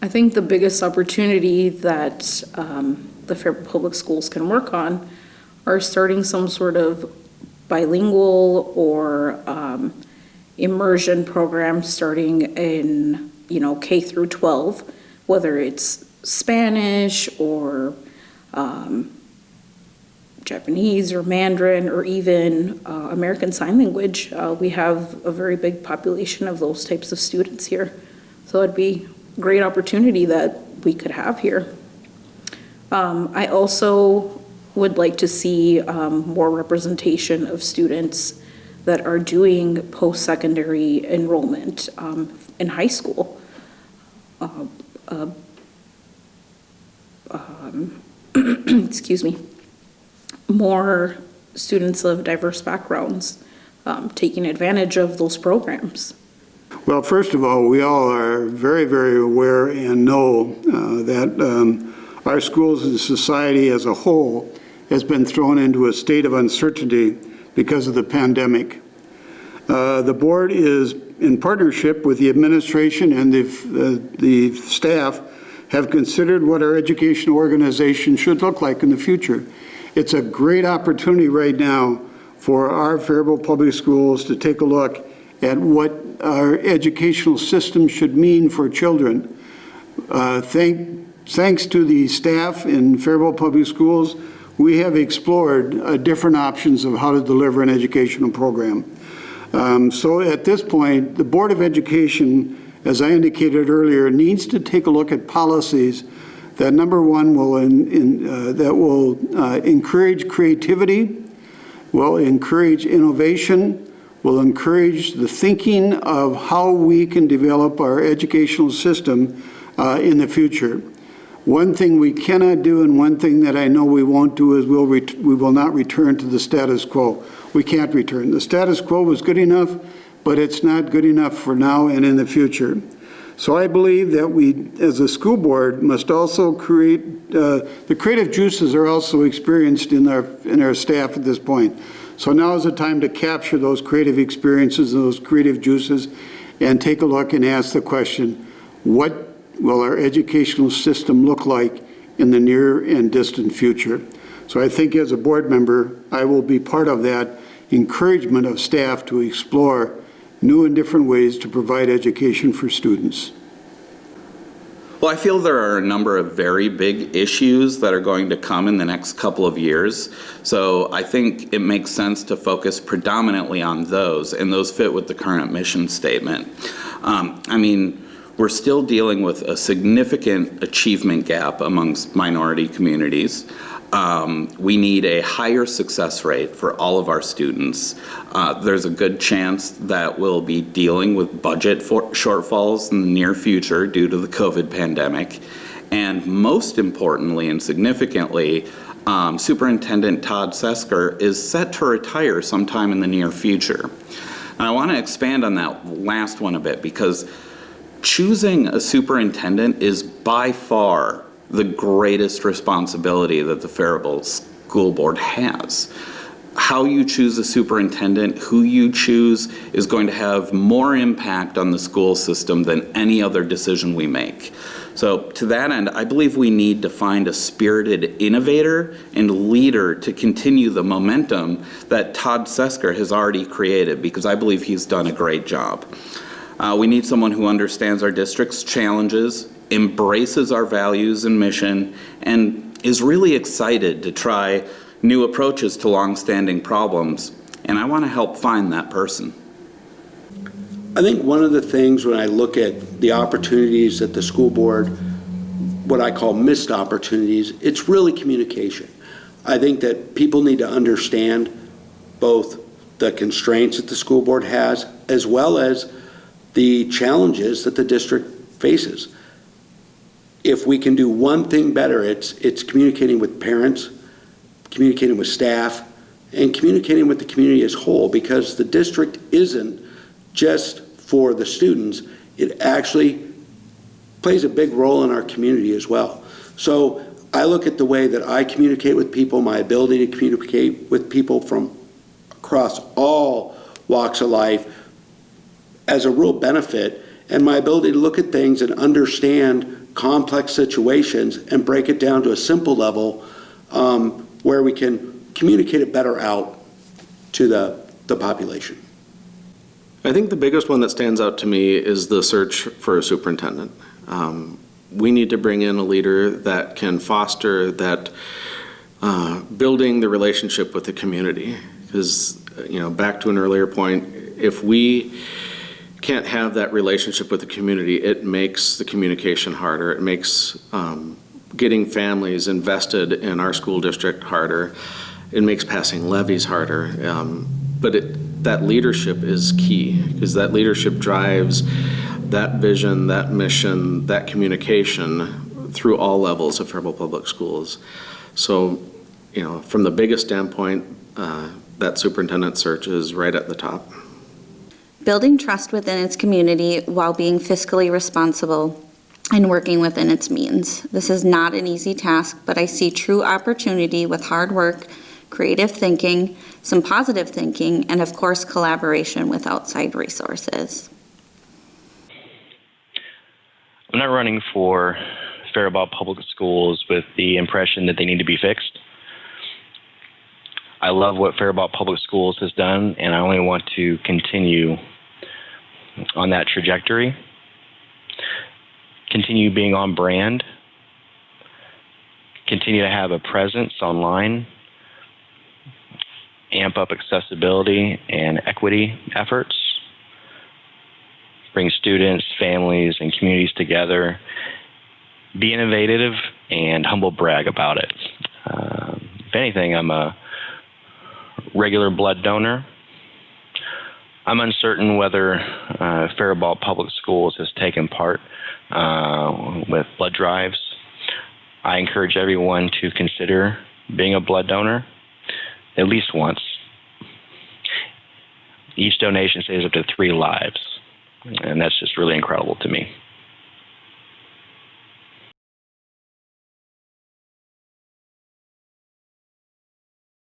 I think the biggest opportunity that the Faribault Public Schools can work on are starting some sort of bilingual or immersion program starting in, K through 12, whether it's Spanish or Japanese or Mandarin or even American Sign Language. We have a very big population of those types of students here. So it'd be a great opportunity that we could have here. I also would like to see more representation of students that are doing post-secondary enrollment in high school. Excuse me. More students of diverse backgrounds taking advantage of those programs. Well, first of all, we all are very, very aware and know that our schools and society as a whole has been thrown into a state of uncertainty because of the pandemic. The board is in partnership with the administration and the staff have considered what our educational organization should look like in the future. It's a great opportunity right now for our Faribault Public Schools to take a look at what our educational system should mean for children. Thanks to the staff in Faribault Public Schools, we have explored different options of how to deliver an educational program. So at this point, the Board of Education, as I indicated earlier, needs to take a look at policies that, number one, will encourage creativity, will encourage innovation, will encourage the thinking of how we can develop our educational system in the future. One thing we cannot do, and one thing that I know we won't do, is we will not return to the status quo. We can't return. The status quo was good enough, but it's not good enough for now and in the future. So I believe that we, as a school board, must also create, the creative juices are also experienced in our staff at this point. So now is the time to capture those creative experiences and those creative juices and take a look and ask the question, what will our educational system look like in the near and distant future? So I think as a board member, I will be part of that encouragement of staff to explore new and different ways to provide education for students. Well, I feel there are a number of very big issues that are going to come in the next couple of years. So I think it makes sense to focus predominantly on those, and those fit with the current mission statement. We're still dealing with a significant achievement gap amongst minority communities. We need a higher success rate for all of our students. There's a good chance that we'll be dealing with budget shortfalls in the near future due to the COVID pandemic. And most importantly and significantly, Superintendent Todd Sesker is set to retire sometime in the near future. And I want to expand on that last one a bit, because choosing a superintendent is by far the greatest responsibility that the Faribault School Board has. How you choose a superintendent, who you choose, is going to have more impact on the school system than any other decision we make. So to that end, I believe we need to find a spirited innovator and leader to continue the momentum that Todd Sesker has already created, because I believe he's done a great job. We need someone who understands our district's challenges, embraces our values and mission, and is really excited to try new approaches to long-standing problems. And I want to help find that person. I think one of the things when I look at the opportunities at the school board, what I call missed opportunities, it's really communication. I think that people need to understand both the constraints that the school board has, as well as the challenges that the district faces. If we can do one thing better, it's communicating with parents, communicating with staff, and communicating with the community as a whole, because the district isn't just for the students, it actually plays a big role in our community as well. So I look at the way that I communicate with people, my ability to communicate with people from across all walks of life as a real benefit, and my ability to look at things and understand complex situations and break it down to a simple level where we can communicate it better out to the population. I think the biggest one that stands out to me is the search for a superintendent. We need to bring in a leader that can foster that building the relationship with the community. Because, back to an earlier point, if we can't have that relationship with the community, it makes the communication harder. It makes getting families invested in our school district harder. It makes passing levies harder. That leadership is key, because that leadership drives that vision, that mission, that communication through all levels of Faribault Public Schools. So, from the biggest standpoint, that superintendent search is right at the top. Building trust within its community while being fiscally responsible and working within its means. This is not an easy task, but I see true opportunity with hard work, creative thinking, some positive thinking, and of course, collaboration with outside resources. I'm not running for Faribault Public Schools with the impression that they need to be fixed. I love what Faribault Public Schools has done, and I only want to continue on that trajectory, continue being on brand, continue to have a presence online, amp up accessibility and equity efforts, bring students, families, and communities together, be innovative, and humble brag about it. If anything, I'm a regular blood donor. I'm uncertain whether Faribault Public Schools has taken part with blood drives. I encourage everyone to consider being a blood donor at least once. Each donation saves up to 3 lives, and that's just really incredible to me.